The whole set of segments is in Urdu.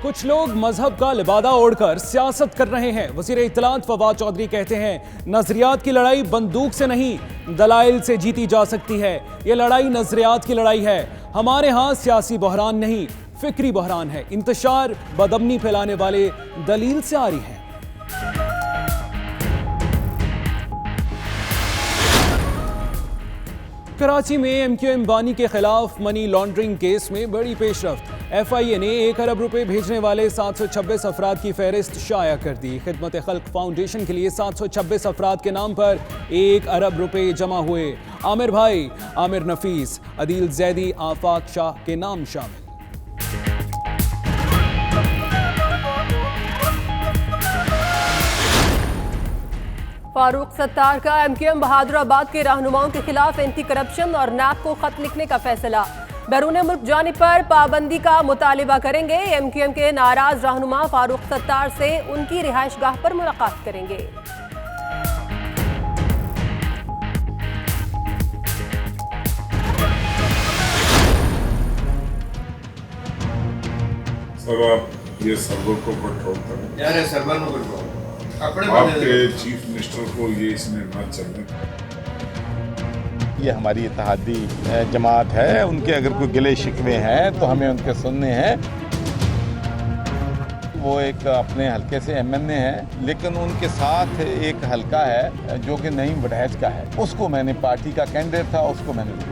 کچھ لوگ مذہب کا لبادہ اوڑھ کر سیاست کر رہے ہیں۔ وزیر اطلاعات فواد چودھری کہتے ہیں نظریات کی لڑائی بندوق سے نہیں دلائل سے جیتی جا سکتی ہے۔ یہ لڑائی نظریات کی لڑائی ہے۔ ہمارے ہاں سیاسی بحران نہیں فکری بحران ہے۔ انتشار بدامنی پھیلانے والے دلیل سے آ رہی ہیں۔ کراچی میں ایم کیو ایم بانی کے خلاف منی لانڈرنگ کیس میں بڑی پیش رفت۔ ایف آئی اے نے 1 ارب روپے بھیجنے والے 726 افراد کی فہرست شائع کر دی۔ خدمت خلق فاؤنڈیشن کے لیے 726 افراد کے نام پر 1 ارب روپے جمع ہوئے۔ عامر بھائی، عامر نفیس، عدیل زیدی، آفاق شاہ کے نام شامل۔ فاروق ستار کا ایم کیو ایم بہادر آباد کے رہنماؤں کے خلاف اینٹی کرپشن اور نیب کو خط لکھنے کا فیصلہ۔ بیرون ملک جانے پر پابندی کا مطالبہ کریں گے۔ ایم کیو ایم کے ناراض رہنما فاروق ستار سے ان کی رہائش گاہ پر ملاقات کریں گے۔ سر آپ یہ سرور کو کنٹرول کریں۔ سرور کو کنٹرول آپ کے چیف منسٹر کو یہ اس میں نہ چلنے۔ یہ ہماری اتحادی جماعت ہے، ان کے اگر کوئی گلے شکوے ہیں تو ہمیں ان کے سننے ہیں۔ وہ ایک اپنے حلقے سے ایم این اے ہیں، لیکن ان کے ساتھ ایک حلقہ ہے جو کہ نعیم وڈھیج کا ہے، اس کو میں نے پارٹی کا کینڈیڈیٹ تھا، اس کو میں نے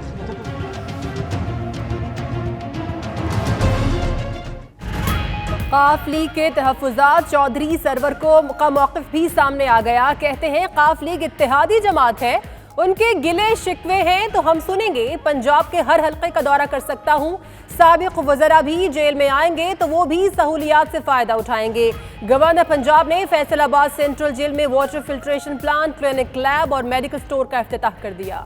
قاف لیگ کے تحفظات چودھری سرور کا موقف بھی سامنے آ گیا۔ کہتے ہیں قاف لیگ اتحادی جماعت ہے، ان کے گلے شکوے ہیں تو ہم سنیں گے۔ پنجاب کے ہر حلقے کا دورہ کر سکتا ہوں۔ سابق وزراء بھی جیل میں آئیں گے تو وہ بھی سہولیات سے فائدہ اٹھائیں گے۔ گورنر پنجاب نے فیصل آباد سینٹرل جیل میں water filtration plant, clinic, lab اور میڈیکل سٹور کا افتتاح کر دیا۔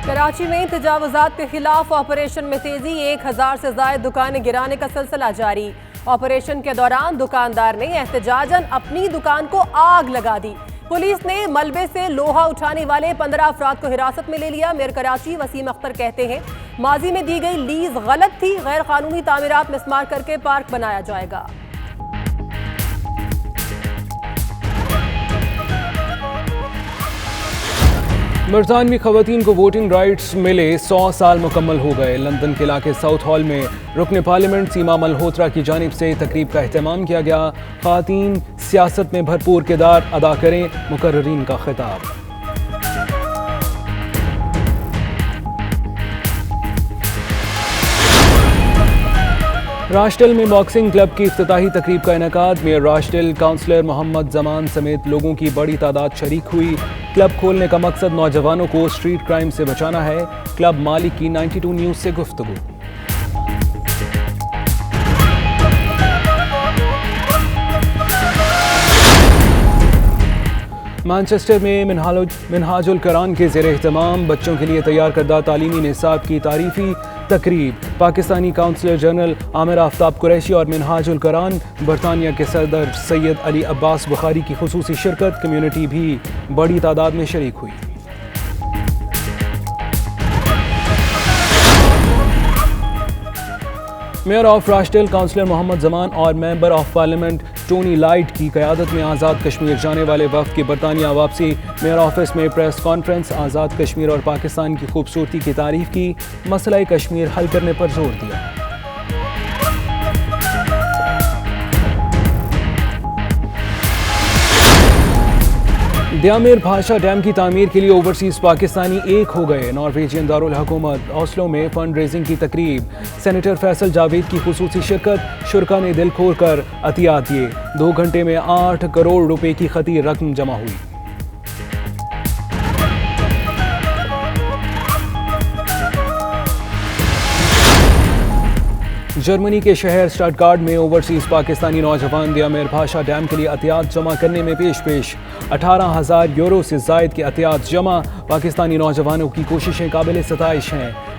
کراچی میں تجاوزات کے خلاف آپریشن میں تیزی۔ 1000 سے زائد دکانیں گرانے کا سلسلہ جاری۔ آپریشن کے دوران دکاندار نے احتجاجاً اپنی دکان کو آگ لگا دی۔ پولیس نے ملبے سے لوہا اٹھانے والے 15 افراد کو حراست میں لے لیا۔ میئر کراچی وسیم اختر کہتے ہیں ماضی میں دی گئی لیز غلط تھی، غیر قانونی تعمیرات مسمار کر کے پارک بنایا جائے گا۔ برطانوی خواتین کو ووٹنگ رائٹس ملے 100 سال مکمل ہو گئے۔ لندن کے علاقے ساؤتھ ہال میں رکن پارلیمنٹ سیما ملہوترا کی جانب سے تقریب کا اہتمام کیا گیا۔ خواتین سیاست میں بھرپور کردار ادا کریں، مقررین کا خطاب۔ راشٹل میں باکسنگ کلب کی افتتاحی تقریب کا انعقاد۔ میئر راشٹل، کونسلر محمد زمان سمیت لوگوں کی بڑی تعداد شریک ہوئی۔ کلب کھولنے کا مقصد نوجوانوں کو اسٹریٹ کرائم سے بچانا ہے۔ کلب مالک کی 92 نیوز سے گفتگو۔ مانچسٹر میں منہاج القرآن کے زیر اہتمام بچوں کے لیے تیار کردہ تعلیمی نصاب کی تعریفی تقریب۔ پاکستانی کونسلر جنرل عامر آفتاب قریشی اور منہاج القرآن برطانیہ کے صدر سید علی عباس بخاری کی خصوصی شرکت۔ کمیونٹی بھی بڑی تعداد میں شریک ہوئی۔ Measure of راشٹل counsellor Muhammad Zaman اور member of parliament Tony light کی قیادت میں آزاد کشمیر جانے والے وفد کی برطانیہ واپسی۔ میئر آفس میں پریس کانفرنس۔ آزاد کشمیر اور پاکستان کی خوبصورتی کی تعریف کی، مسئلہ کشمیر حل کرنے پر زور دیا۔ دیامیر بھاشا ڈیم کی تعمیر کے لیے اوورسیز پاکستانی ایک ہو گئے۔ نارویجین دارالحکومت اوسلو میں فنڈ ریزنگ کی تقریب۔ سینیٹر فیصل جاوید کی خصوصی شرکت۔ شرکاء نے دل کھول کر عطیات دیے۔ 2 گھنٹے میں 8 کروڑ روپے کی خطیر رقم جمع ہوئی۔ جرمنی کے شہر اسٹٹگارٹ میں اوورسیز پاکستانی نوجوان دیامیر بھاشا ڈیم کے لیے عطیات جمع کرنے میں پیش 18,000 یورو سے زائد کے عطیات جمع۔ پاکستانی نوجوانوں کی کوششیں قابل ستائش ہیں۔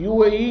UAE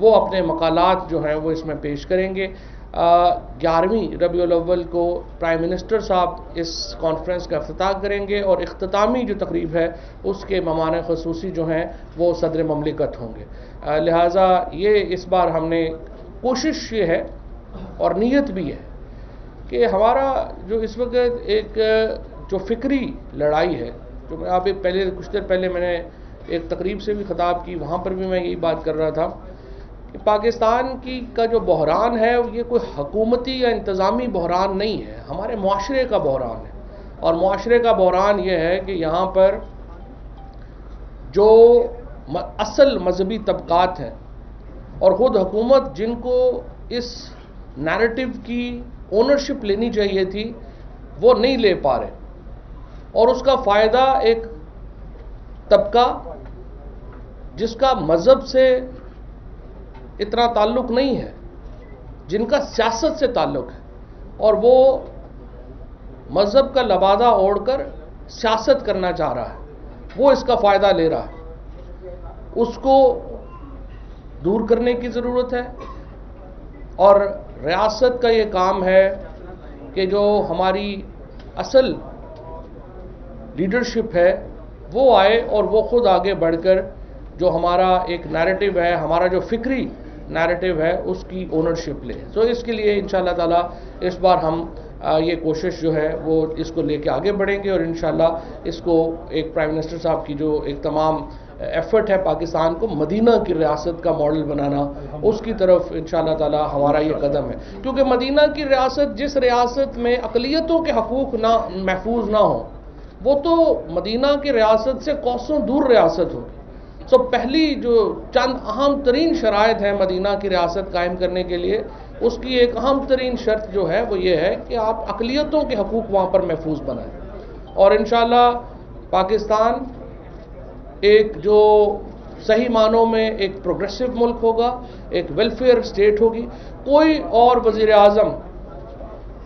وہ اپنے مقالات جو ہیں وہ اس میں پیش کریں گے. 11ویں ربیع الاول کو پرائم منسٹر صاحب اس کانفرنس کا افتتاح کریں گے اور اختتامی جو تقریب ہے اس کے مہمان خصوصی جو ہیں وہ صدر مملکت ہوں گے. لہٰذا یہ اس بار ہم نے کوشش یہ ہے اور نیت بھی ہے کہ ہمارا جو اس وقت ایک جو فکری لڑائی ہے، جو میں آپ پہلے کچھ دیر پہلے میں نے ایک تقریب سے بھی خطاب کی، وہاں پر بھی میں یہی بات کر رہا تھا کہ پاکستان کا جو بحران ہے یہ کوئی حکومتی یا انتظامی بحران نہیں ہے، ہمارے معاشرے کا بحران ہے. اور معاشرے کا بحران یہ ہے کہ یہاں پر جو اصل مذہبی طبقات ہیں اور خود حکومت جن کو اس نیریٹو کی اونرشپ لینی چاہیے تھی وہ نہیں لے پا رہے، اور اس کا فائدہ ایک طبقہ جس کا مذہب سے اتنا تعلق نہیں ہے، جن کا سیاست سے تعلق ہے، اور وہ مذہب کا لبادہ اوڑھ کر سیاست کرنا چاہ رہا ہے، وہ اس کا فائدہ لے رہا ہے. اس کو دور کرنے کی ضرورت ہے. اور ریاست کا یہ کام ہے کہ جو ہماری اصل لیڈرشپ ہے وہ آئے اور وہ خود آگے بڑھ کر جو ہمارا ایک نیریٹو ہے، ہمارا جو فکری نیریٹو ہے، اس کی اونرشپ لے. تو اس کے لیے انشاءاللہ تعالی اس بار ہم یہ کوشش جو ہے وہ اس کو لے کے آگے بڑھیں گے، اور انشاءاللہ اس کو ایک پرائم منسٹر صاحب کی جو ایک تمام ایفرٹ ہے پاکستان کو مدینہ کی ریاست کا ماڈل بنانا، اس کی طرف انشاءاللہ تعالی ہمارا یہ قدم ہے. کیونکہ مدینہ کی ریاست، جس ریاست میں اقلیتوں کے حقوق نہ محفوظ نہ ہوں، وہ تو مدینہ کی ریاست سے کوسوں دور ریاست ہوگی. سو پہلی جو چند اہم ترین شرائط ہیں مدینہ کی ریاست قائم کرنے کے لیے، اس کی ایک اہم ترین شرط جو ہے وہ یہ ہے کہ آپ اقلیتوں کے حقوق وہاں پر محفوظ بنائیں. اور انشاءاللہ پاکستان ایک جو صحیح معنوں میں ایک پروگریسو ملک ہوگا، ایک ویلفیئر اسٹیٹ ہوگی. کوئی اور وزیر اعظم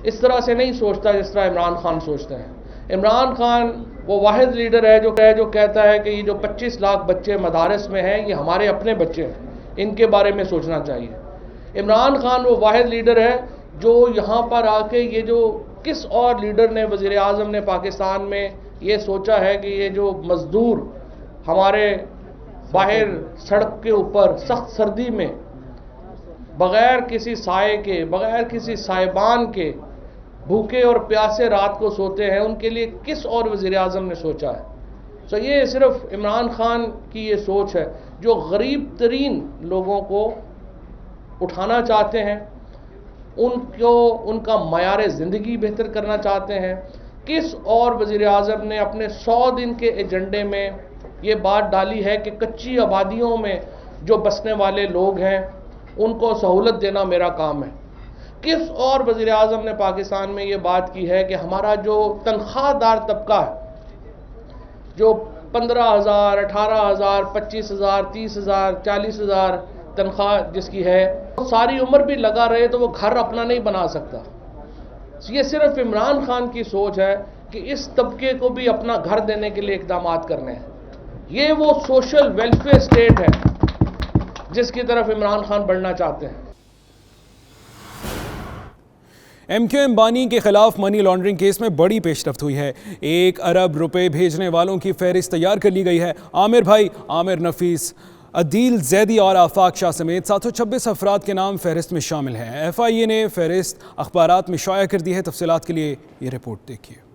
اس طرح سے نہیں سوچتا جس طرح عمران خان سوچتے ہیں. عمران خان وہ واحد لیڈر ہے جو کہتا ہے کہ یہ جو 25 لاکھ بچے مدارس میں ہیں یہ ہمارے اپنے بچے ہیں، ان کے بارے میں سوچنا چاہیے. عمران خان وہ واحد لیڈر ہے جو یہاں پر آ کے یہ جو کس اور لیڈر نے، وزیر اعظم نے پاکستان میں یہ سوچا ہے کہ یہ جو مزدور ہمارے باہر سڑک کے اوپر سخت سردی میں بغیر کسی سائے کے، بغیر کسی سائبان کے بھوکے اور پیاسے رات کو سوتے ہیں، ان کے لیے کس اور وزیر اعظم نے سوچا ہے؟ سو یہ صرف عمران خان کی یہ سوچ ہے جو غریب ترین لوگوں کو اٹھانا چاہتے ہیں، ان کا معیار زندگی بہتر کرنا چاہتے ہیں. کس اور وزیر اعظم نے اپنے 100 دن کے ایجنڈے میں یہ بات ڈالی ہے کہ کچی آبادیوں میں جو بسنے والے لوگ ہیں ان کو سہولت دینا میرا کام ہے؟ کس اور وزیر اعظم نے پاکستان میں یہ بات کی ہے کہ ہمارا جو تنخواہ دار طبقہ ہے، جو 15,000 18,000 25,000 30,000 40,000 تنخواہ جس کی ہے، ساری عمر بھی لگا رہے تو وہ گھر اپنا نہیں بنا سکتا. یہ صرف عمران خان کی سوچ ہے کہ اس طبقے کو بھی اپنا گھر دینے کے لیے اقدامات کرنے ہیں. یہ وہ سوشل ویلفیئر اسٹیٹ ہے جس کی طرف عمران خان بڑھنا چاہتے ہیں. ایم کیو ایم بانی کے خلاف منی لانڈرنگ کیس میں بڑی پیش رفت ہوئی ہے. 1 ارب روپے بھیجنے والوں کی فہرست تیار کر لی گئی ہے. عامر بھائی، عامر نفیس، عدیل زیدی اور آفاق شاہ سمیت 726 افراد کے نام فہرست میں شامل ہیں. ایف آئی اے نے فہرست اخبارات میں شائع کر دی ہے. تفصیلات کے لیے یہ رپورٹ دیکھیے.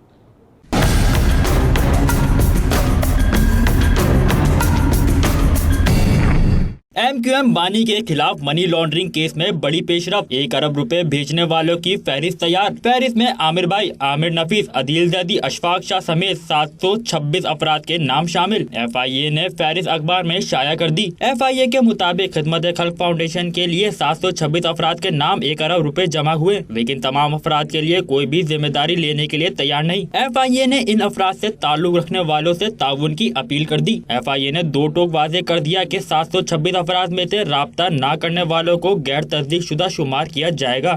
ایم کیو ایم بانی کے خلاف منی لانڈرنگ کیس میں بڑی پیش رفت. 1 ارب روپے بھیجنے والوں کی فہرست تیار. فہرست میں عامر بھائی، عامر نفیس، عدیل زیدی، اشفاق شاہ سمیت 726 افراد کے نام شامل. ایف آئی اے نے فہرست اخبار میں شائع کر دی. ایف آئی اے کے مطابق خدمت خلق فاؤنڈیشن کے لیے 726 افراد کے نام 1 ارب روپے جمع ہوئے، لیکن تمام افراد کے لیے کوئی بھی ذمہ داری لینے کے لیے تیار نہیں. ایف آئی اے نے ان افراد سے تعلق رکھنے والوں سے تعاون کی اپیل کر دی. ایف آئی اے نے 2 ٹوک واضح کر دیا کہ 726 افراد میں سے رابطہ نہ کرنے والوں کو غیر تصدیق شدہ شمار کیا جائے گا.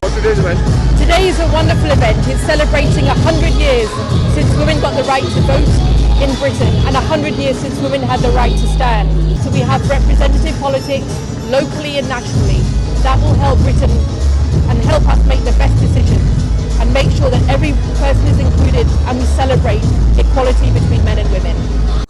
Today is a wonderful event. It's celebrating 100 years since women got the right to vote in Britain and 100 years since women had the right to stand. So we have representative politics locally and nationally that will help Britain and help us make the best decisions and make sure that every person is included and we celebrate equality between men and women.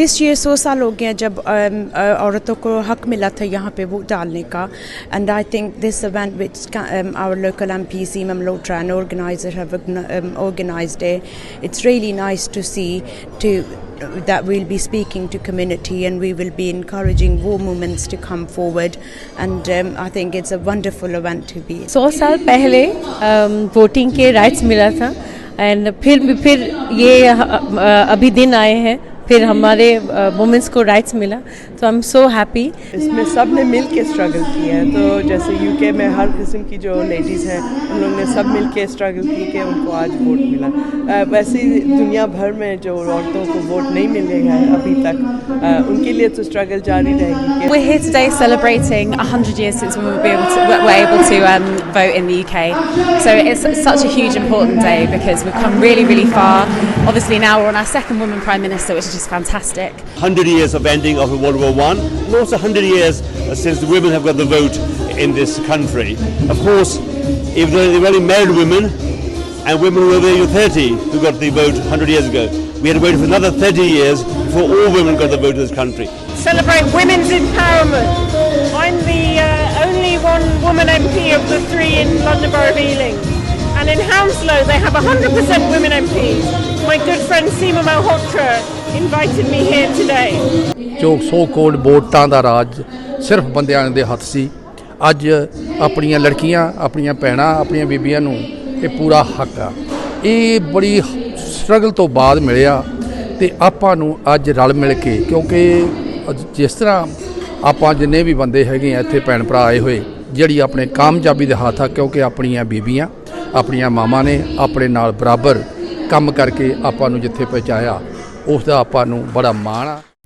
دس ایئر 100 سال ہو گیا جب عورتوں کو حق ملا تھا یہاں پہ ووٹ ڈالنے کا. And I think this event وچ our local M P Seema Malhotra and organiser have organised it's really nice to see that we'll be speaking to community and we will be encouraging more movements to come forward and I think it's a wonderful event to be. 100 سال پہلے ووٹنگ کے رائٹس ملا تھا اینڈ پھر یہ ابھی دن آئے ہیں پھر ہمارے وومنس کو رائٹس ملا تو آئی ایم سو ہیپی. اس میں سب نے مل کے اسٹرگل کی ہے تو جیسے یو کے میں ہر قسم کی جو لیڈیز ہیں ان لوگوں نے سب مل کے اسٹرگل کی کہ ان کو آج ووٹ ملا. ویسے ہی دنیا بھر میں جو عورتوں کو ووٹ نہیں ملے گا ابھی تک ان کے لیے تو اسٹرگل جاری رہے گی. We're here today celebrating 100 years since we were able to vote in the UK. So it's such a huge important day because we've come really, really far. Obviously now we're on our second woman Prime Minister, which is just fantastic. 100 years of ending of World War I, and also 100 years since the women have got the vote in this country. Of course, if they're only married women and women who were over 30 who got the vote 100 years ago, we had to wait for another 30 years before all women got the vote in this country. Celebrate women's empowerment. I'm the only one woman MP of the 3 in London Borough of Ealing. And in Hounslow they have 100% women MPs. My good friend Seema Malhotra invited me here today. ਜੋ ਸੋ ਕੋਡ ਵੋਟਾਂ ਦਾ ਰਾਜ ਸਿਰਫ ਬੰਦਿਆਂ ਦੇ ਹੱਥ ਸੀ, ਅੱਜ ਆਪਣੀਆਂ ਲੜਕੀਆਂ, ਆਪਣੀਆਂ ਭੈਣਾਂ, ਆਪਣੀਆਂ ਬੀਬੀਆਂ ਨੂੰ ਇਹ ਪੂਰਾ ਹੱਕ ਆ. ਇਹ ਬੜੀ ਸਟਰਗਲ ਤੋਂ ਬਾਅਦ ਮਿਲਿਆ ਤੇ ਆਪਾਂ ਨੂੰ ਅੱਜ ਰਲ ਮਿਲ ਕੇ, ਕਿਉਂਕਿ ਜਿਸ ਤਰ੍ਹਾਂ ਆਪਾਂ ਜਿੰਨੇ ਵੀ ਬੰਦੇ ਹੈਗੇ ਆ ਇੱਥੇ ਭੈਣ ਭਰਾ ਆਏ ਹੋਏ, ਜਿਹੜੀ ਆਪਣੇ ਕਾਮਯਾਬੀ ਦੇ ਹੱਥ ਆ, ਕਿਉਂਕਿ ਆਪਣੀਆਂ ਬੀਬੀਆਂ ਆਪਣੀਆਂ ਮਾਵਾਂ ਨੇ ਆਪਣੇ ਨਾਲ ਬਰਾਬਰ ਕੰਮ ਕਰਕੇ ਆਪਾਂ ਨੂੰ ਜਿੱਥੇ ਪਹੁੰਚਾਇਆ, ਉਸ ਦਾ ਆਪਾਂ ਨੂੰ ਬੜਾ ਮਾਣ ਆ.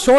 100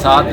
7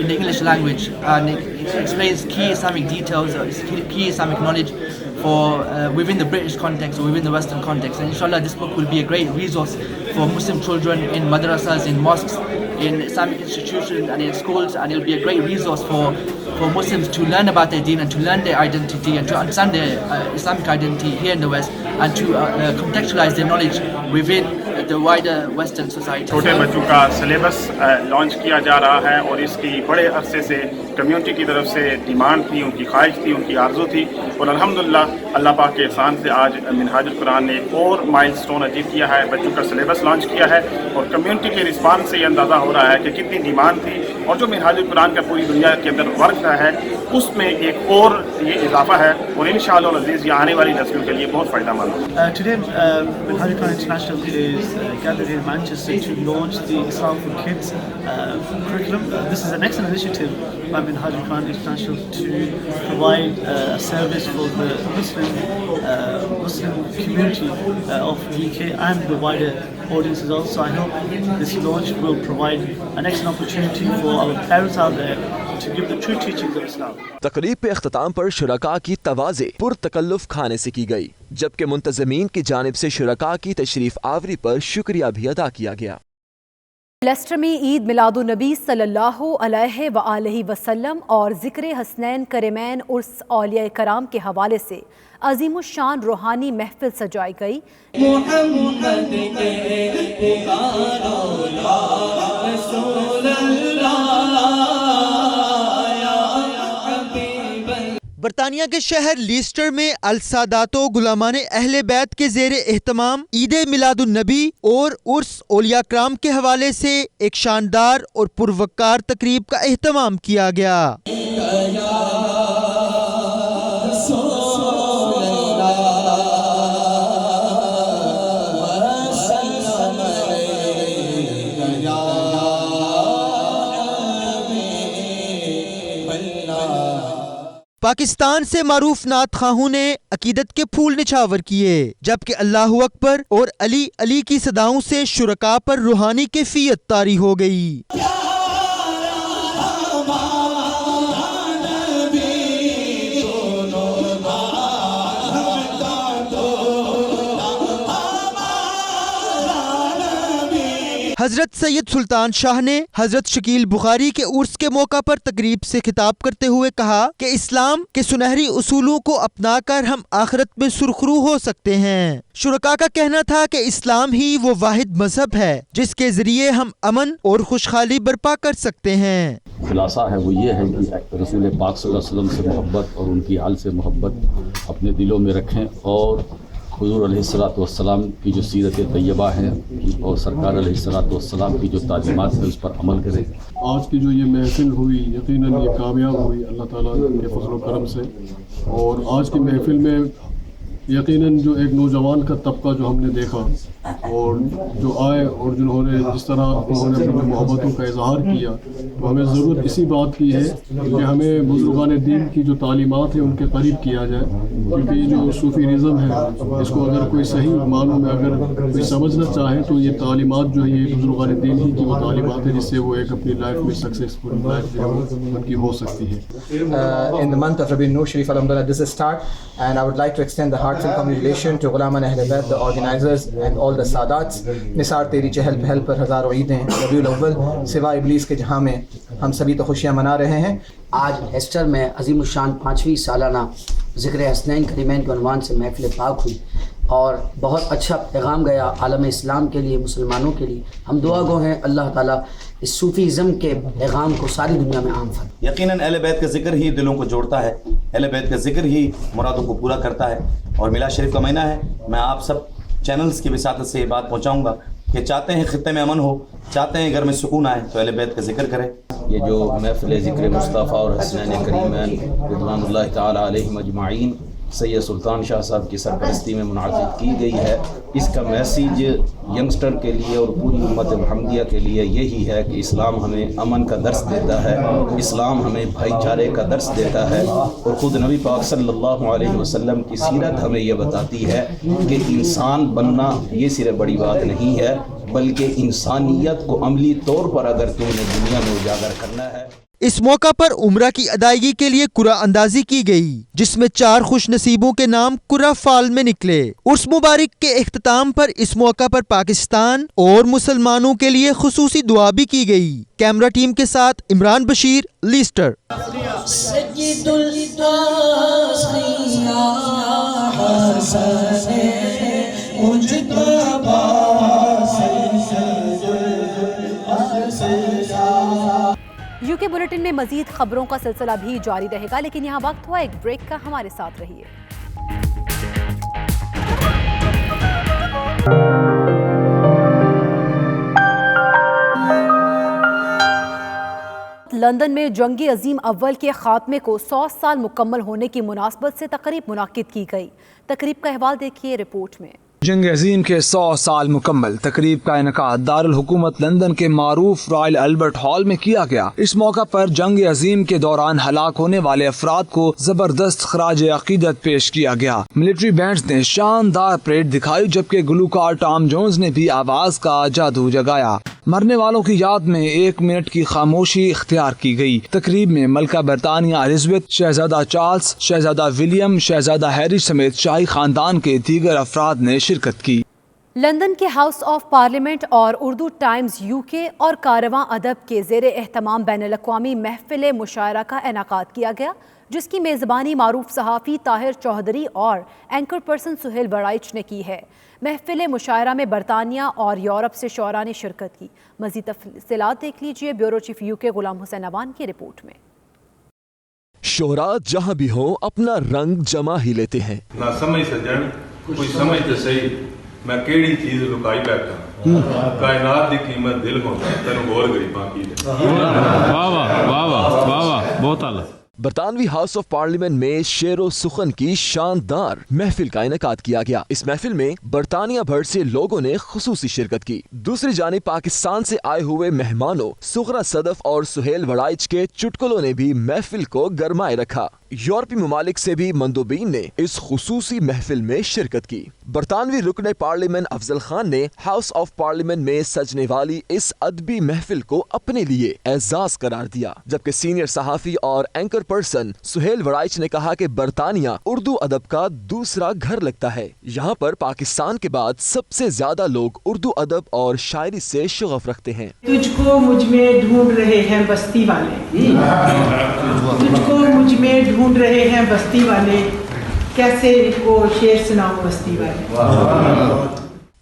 In English language, it explains key Islamic details, key Islamic knowledge for within the British context or within the Western context. And inshallah this book will be a great resource for Muslim children in madrasas, in mosques, in Islamic institutions and in schools, and it will be a great resource for Muslims to learn about their deen and to learn their identity and to understand their Islamic identity here in the West, and to contextualize their knowledge within the wider Western society. چھوٹے بچوں کا سلیبس لانچ کیا جا رہا ہے اور اس کی بڑے عرصے سے کمیونٹی کی طرف سے ڈیمانڈ تھی، ان کی خواہش تھی، ان کی آرزو تھی، اور الحمدللہ اللہ پاک کے احسان سے آج منہاج القرآن نے ایک اور مائل سٹون اچیو کیا ہے، بچوں کا سلیبس لانچ کیا ہے، اور کمیونٹی کے رسپانس سے یہ اندازہ ہو رہا ہے کہ کتنی ڈیمانڈ تھی، اور جو منہاج القرآن کا پوری دنیا کے اندر ورک ہے اس میں ایک اور یہ اضافہ ہے، اور انشاءاللہ العزیز یہ آنے والی نسلوں کے لیے بہت فائدہ مند ہے۔ Today, Minhaj Al-Quran International is gathered in Manchester to launch the Islam for Kids curriculum. This is an excellent initiative by Minhaj Al-Quran International to provide a service for the Muslim community of the UK and the wider audiences also. I hope this launch will provide an excellent opportunity for our parents out there to give the true teachings of Islam. تقریب پہ اختتام پر شرکاء کی تواضع پرتکلف کھانے سے کی گئی، جبکہ منتظمین کی جانب سے شرکاء کی تشریف آوری پر شکریہ بھی ادا کیا گیا۔ لیسٹر میں عید میلاد النبی صلی اللہ علیہ وآلہ وسلم اور ذکر حسنین کریمین عرس اولیاء کرام کے حوالے سے عظیم الشان روحانی محفل سجائی گئی۔ محمد کے پکارو یا رسول برطانیہ کے شہر لیسٹر میں السادات و غلامان اہل بیت کے زیر اہتمام عید میلاد النبی اور عرس اولیاء کرام کے حوالے سے ایک شاندار اور پروقار تقریب کا اہتمام کیا گیا۔ پاکستان سے معروف نعت خواہوں نے عقیدت کے پھول نچھاور کیے، جبکہ اللہ اکبر اور علی علی کی صداؤں سے شرکاء پر روحانی کیفیت طاری ہو گئی۔ حضرت سید سلطان شاہ نے حضرت شکیل بخاری کے عرس کے موقع پر تقریب سے خطاب کرتے ہوئے کہا کہ اسلام کے سنہری اصولوں کو اپنا کر ہم آخرت میں سرخرو ہو سکتے ہیں۔ شرکاء کا کہنا تھا کہ اسلام ہی وہ واحد مذہب ہے جس کے ذریعے ہم امن اور خوشحالی برپا کر سکتے ہیں۔ خلاصہ ہے وہ یہ ہے کہ رسول پاک صلی اللہ علیہ وسلم سے محبت اور ان کی آل سے محبت اپنے دلوں میں رکھیں، اور حضور علیہ السلام کی جو سیرت طیبہ ہیں اور سرکار علیہ السلام کی جو تعلیمات ہیں اس پر عمل کریں۔ آج کی جو یہ محفل ہوئی یقیناً یہ کامیاب ہوئی اللہ تعالیٰ کے فضل و کرم سے، اور آج کی محفل میں یقیناً جو ایک نوجوان کا طبقہ جو ہم نے دیکھا اور جو آئے اور جنہوں نے جس طرح انہوں نے اپنی محبتوں کا اظہار کیا، تو ہمیں ضرورت اسی بات کی ہے کہ ہمیں بزرگان دین کی جو تعلیمات ہیں ان کے قریب کیا جائے، کیونکہ یہ جو صوفیزم ہے اس کو اگر کوئی صحیح معنوں میں اگر کوئی سمجھنا چاہے تو یہ تعلیمات جو ہے یہ بزرگان دین ہی کی وہ تعلیمات ہیں جس سے وہ ایک اپنی لائف میں سکسیسفل لائف جو ہے ان کی ہو سکتی ہے۔ In the month of Rabiul Noor Sharif, alhamdulillah, this is start, and I would like to extend the heartfelt congratulations to Ghulaman Ahl Bayt, the organizers and all the Sadats. نثار تیری چہل پہل پر ہزاروں عیدیں ربیع الاول سوائے ابلیس کے جہاں میں ہم سبھی تو خوشیاں منا رہے ہیں۔ آج لیسٹر میں عظیم الشان 5ویں سالانہ ذکر حسنین کریمین کے عنوان سے محفل پاک ہوئی اور بہت اچھا پیغام گیا عالم اسلام کے لیے، مسلمانوں کے لیے۔ ہم دعا گو ہیں اللہ تعالیٰ اس صوفیزم کے پیغام کو ساری دنیا میں عام فرمائے۔ یقیناً اہل بیت کا ذکر ہی دلوں کو جوڑتا ہے، اہل بیت کا ذکر ہی مرادوں کو پورا کرتا ہے، اور میلاد شریف کا مہینہ ہے۔ میں آپ سب چینلز کی وساطت سے یہ بات پہنچاؤں گا کہ چاہتے ہیں خطے میں امن ہو، چاہتے ہیں گھر میں سکون آئے تو اہل بیت کا ذکر کریں۔ یہ جو محفل ذکر مصطفیٰ اور حسنین کریمین رضوان اللہ تعالی علیہم اجمعین سید سلطان شاہ صاحب کی سرپرستی میں منعقد کی گئی ہے، اس کا میسیج ینگسٹر کے لیے اور پوری امت محمدیہ کے لیے یہی ہے کہ اسلام ہمیں امن کا درس دیتا ہے، اسلام ہمیں بھائی چارے کا درس دیتا ہے، اور خود نبی پاک صلی اللہ علیہ وسلم کی سیرت ہمیں یہ بتاتی ہے کہ انسان بننا یہ صرف بڑی بات نہیں ہے، بلکہ انسانیت کو عملی طور پر اگر تم نے دنیا میں اجاگر کرنا ہے. اس موقع پر عمرہ کی ادائیگی کے لیے قرعہ اندازی کی گئی جس میں 4 خوش نصیبوں کے نام قرعہ فال میں نکلے. عرس مبارک کے اختتام پر اس موقع پر پاکستان اور مسلمانوں کے لیے خصوصی دعا بھی کی گئی. کیمرہ ٹیم کے ساتھ عمران بشیر، لیسٹر. یو کے بلیٹن میں مزید خبروں کا سلسلہ بھی جاری رہے گا، لیکن یہاں وقت ہوا ایک بریک کا. ہمارے ساتھ رہیے. لندن میں جنگ عظیم اول کے خاتمے کو 100 سال مکمل ہونے کی مناسبت سے تقریب منعقد کی گئی. تقریب کا احوال دیکھیے رپورٹ میں. جنگ عظیم کے 100 سال مکمل تقریب کا انعقاد دارالحکومت لندن کے معروف رائل البرٹ ہال میں کیا گیا. اس موقع پر جنگ عظیم کے دوران ہلاک ہونے والے افراد کو زبردست خراج عقیدت پیش کیا گیا. ملٹری بینڈز نے شاندار پریڈ دکھائی جبکہ گلوکار ٹام جونز نے بھی آواز کا جادو جگایا. مرنے والوں کی یاد میں 1 منٹ کی خاموشی اختیار کی گئی. تقریب میں ملکہ برطانیہ الزبتھ، شہزادہ چارلز، شہزادہ ولیم، شہزادہ ہیری سمیت شاہی خاندان کے دیگر افراد نے شرکت کی. لندن کے ہاؤس آف پارلیمنٹ اور اردو ٹائمز UK اور کارواں ادب کے زیر اہتمام بین الاقوامی محفل مشاعرہ کا انعقاد کیا گیا، جس کی میزبانی معروف صحافی طاہر چودھری اور اینکر پرسن سہیل وڑائچ نے کی ہے. محفل مشاعرہ میں برطانیہ اور یورپ سے شعراء نے شرکت کی. مزید تفصیلات دیکھ لیجیے بیورو چیف UK غلام حسین اوان کی رپورٹ میں. شعراء جہاں بھی ہوں اپنا رنگ جما ہی لیتے ہیں. نہ سمجھ سجن کوئی سمجھ تو صحیح میں کیڑی چیز لکائی بیٹھا کائنات دی قیمت دل کو تینوں غور غریباں کی. واہ واہ واہ واہ واہ واہ بہت اعلیٰ. برطانوی ہاؤس آف پارلیمنٹ میں شعر و سخن کی شاندار محفل کا انعقاد کیا گیا. اس محفل میں برطانیہ بھر سے لوگوں نے خصوصی شرکت کی. دوسری جانب پاکستان سے آئے ہوئے مہمانوں سغرا صدف اور سہیل وڑائچ کے چٹکلوں نے بھی محفل کو گرمائے رکھا. یورپی ممالک سے بھی مندوبین نے اس خصوصی محفل میں شرکت کی. برطانوی رکن پارلیمنٹ افضل خان نے ہاؤس آف پارلیمنٹ میں سجنے والی اس ادبی محفل کو اپنے لیے اعزاز قرار دیا، جبکہ سینئر صحافی اور اینکر پرسن سہیل وڑائچ نے کہا کہ برطانیہ اردو ادب کا دوسرا گھر لگتا ہے. یہاں پر پاکستان کے بعد سب سے زیادہ لوگ اردو ادب اور شاعری سے شغف رکھتے ہیں. تجھ کو مجھ میں ڈھونڈ رہے ہیں بستی والے، تجھ کو مجھ میں ڈھونڈ رہے ہیں بستی والے، کیسے ان کو شعر سناؤں بستی والے.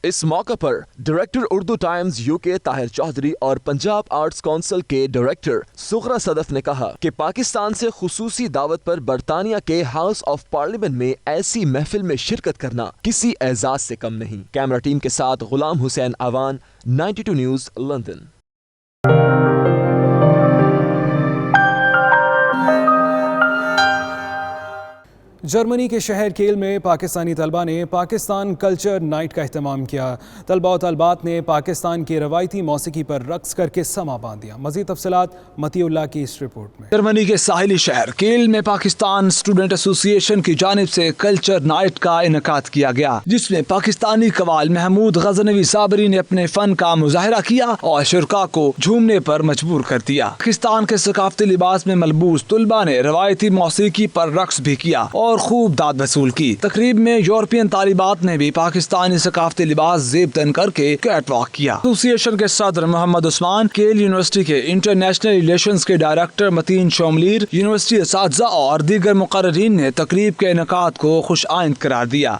اس موقع پر director Urdu Times UK Tahir Chaudhry اور پنجاب آرٹس کونسل کے ڈائریکٹر سغرا صدف نے کہا کہ پاکستان سے خصوصی دعوت پر برطانیہ کے ہاؤس آف پارلیمنٹ میں ایسی محفل میں شرکت کرنا کسی اعزاز سے کم نہیں. کیمرہ ٹیم کے ساتھ غلام حسین اوان، 92 نیوز، لندن. جرمنی کے شہر کیل میں پاکستانی طلبہ نے پاکستان کلچر نائٹ کا اہتمام کیا. طلبہ و طالبات نے پاکستان کی روایتی موسیقی پر رقص کر کے سما باندھ دیا. مزید تفصیلات متی اللہ کی اس رپورٹ میں. جرمنی کے ساحلی شہر کیل میں پاکستان اسٹوڈنٹ ایسوسی ایشن کی جانب سے کلچر نائٹ کا انعقاد کیا گیا، جس میں پاکستانی قوال محمود غزنوی صابری نے اپنے فن کا مظاہرہ کیا اور شرکاء کو جھومنے پر مجبور کر دیا. پاکستان کے ثقافتی لباس میں ملبوس طلبہ نے روایتی موسیقی پر رقص بھی کیا اور خوب داد وصول کی. تقریب میں یورپین طالبات نے بھی پاکستانی ثقافتی لباس زیب تن کر کے کیٹ واک کیا. ایسوسی ایشن کے صدر محمد عثمان، کیل یونیورسٹی کے انٹرنیشنل ریلیشنز کے ڈائریکٹر متین شوملیر، یونیورسٹی اساتذہ اور دیگر مقررین نے تقریب کے انعقاد کو خوش آئند قرار دیا.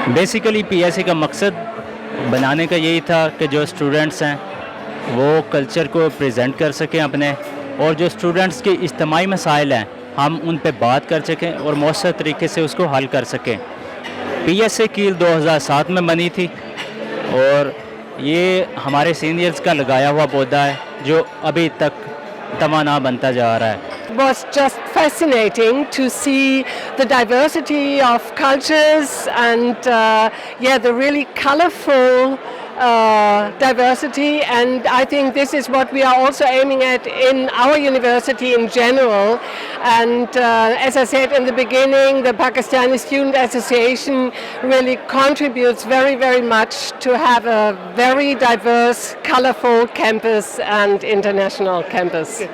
بیسیکلی PSA کا مقصد بنانے کا یہی تھا کہ جو اسٹوڈنٹس ہیں وہ کلچر کو پریزنٹ کر سکیں اپنے، اور جو اسٹوڈنٹس کے اجتماعی مسائل ہیں ہم ان پہ بات کر سکیں اور مؤثر طریقے سے اس کو حل کر سکیں. PSA کیل 2007 میں بنی تھی اور یہ ہمارے سینئرز کا لگایا ہوا پودا ہے جو ابھی تک توانا بنتا جا رہا ہے. It was just fascinating to see the diversity of cultures and the really colorful diversity, and I think this is what we are also aiming at in our university in general. And as I said in the beginning, the Pakistani Student Association really contributes very, very much to have a very diverse, colorful campus and international campus.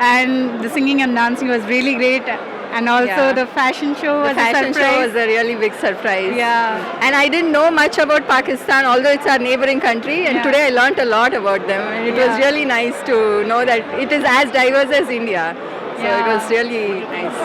and the singing and dancing was really great, and also the fashion show was a surprise. Show was a really big surprise. Yeah, and I didn't know much about Pakistan, although it's our neighboring country, and today I learnt a lot about them, and it was really nice to know that it is as diverse as India. So it was really nice.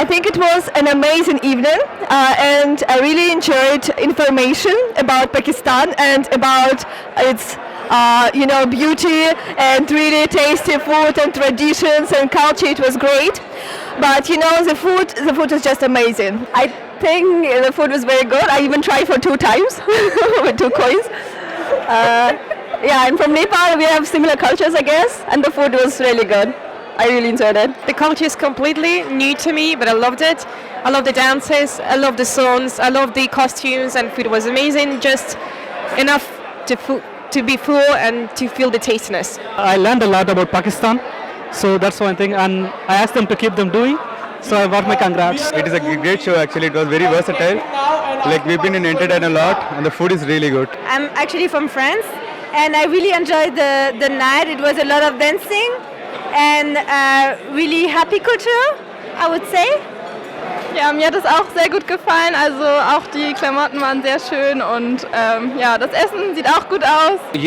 I think it was an amazing evening, and I really enjoyed information about Pakistan and about its beauty and really tasty food and traditions and culture. It was great, but the food is just amazing. I think the food was very good. I even tried for 2 times with 2 coins. Yeah, and from Nepal we have similar cultures, I guess, and the food was really good. I really enjoyed it. The culture is completely new to me, but I loved it. I love the dances, I love the songs, I love the costumes, and food was amazing, just enough to be full and to feel the tastiness. I learned a lot about Pakistan, so that's one thing, and I asked them to keep them doing, so I got my congrats. It is a great show actually, it was very versatile, like we've been entertained a lot, and the food is really good. I'm actually from France, and I really enjoyed the night. It was a lot of dancing and really happy culture, I would say. Ja, mir hat es auch sehr gut gefallen, also auch die Klamotten waren sehr schön, und das Essen sieht auch gut aus.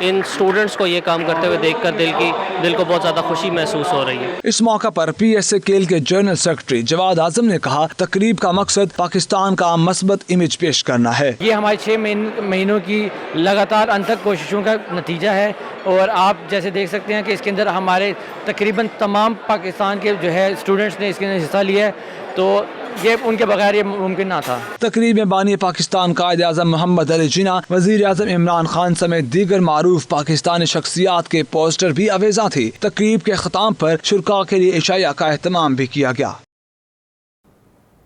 In students کو یہ کام کرتے ہوئے دیکھ کر دل کو بہت زیادہ خوشی محسوس ہو رہی ہے. اس موقع پر پی ایس اے کیل کے جنرل سیکرٹری جواد اعظم نے کہا تقریب کا مقصد پاکستان کا مثبت امیج پیش کرنا ہے. یہ ہمارے 6 مہینوں کی لگاتار انتھک کوششوں کا نتیجہ ہے اور آپ جیسے دیکھ سکتے ہیں کہ اس کے اندر ہمارے تقریباً تمام پاکستان کے جو ہے اسٹوڈنٹس نے اس کے اندر حصہ لیا ہے, تو یہ ان کے بغیر یہ ممکن نہ تھا. تقریب میں بانی پاکستان قائد اعظم محمد علی جناح, وزیر اعظم عمران خان سمیت دیگر معروف پاکستانی شخصیات کے پوسٹر بھی آویزاں تھی. تقریب کے اختتام پر شرکاء کے لیے عشاء کا اہتمام بھی کیا گیا.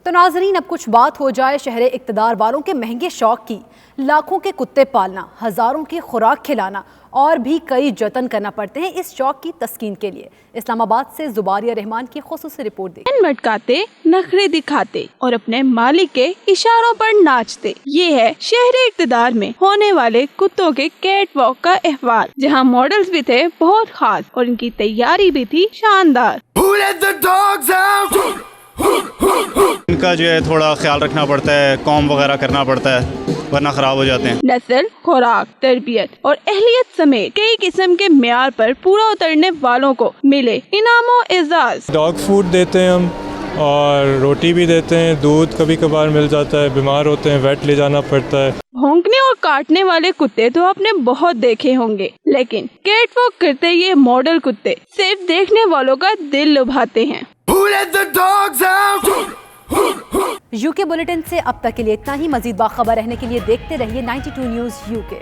تو ناظرین اب کچھ بات ہو جائے شہر اقتدار والوں کے مہنگے شوق کی. لاکھوں کے کتے پالنا, ہزاروں کی خوراک کھلانا اور بھی کئی جتن کرنا پڑتے ہیں اس شوق کی تسکین کے لیے. اسلام آباد سے زباریہ رحمان کی خصوصی رپورٹ دیکھیں. مٹکاتے, نخرے دکھاتے اور اپنے مالک کے اشاروں پر ناچتے, یہ ہے شہر اقتدار میں ہونے والے کتوں کے کیٹ واک کا احوال, جہاں ماڈلز بھی تھے بہت خاص اور ان کی تیاری بھی تھی شاندار. ان کا جو ہے تھوڑا خیال رکھنا پڑتا ہے, کام وغیرہ کرنا پڑتا ہے ورنہ خراب ہو جاتے ہیں. نسل, خوراک, تربیت اور اہلیت سمیت کئی قسم کے معیار پر پورا اترنے والوں کو ملے انعام و اعزاز. ڈاگ فوڈ دیتے ہیں ہم اور روٹی بھی دیتے ہیں, دودھ کبھی کبھار مل جاتا ہے, بیمار ہوتے ہیں ویٹ لے جانا پڑتا ہے. بھونکنے اور کاٹنے والے کتے تو آپ نے بہت دیکھے ہوں گے, لیکن کیٹ واک کرتے یہ ماڈل کتے صرف دیکھنے والوں کا دل لبھاتے ہیں. یو کے بلیٹن سے اب تک کے لیے اتنا ہی. مزید باخبر رہنے کے لیے دیکھتے رہیے 92 نیوز UK.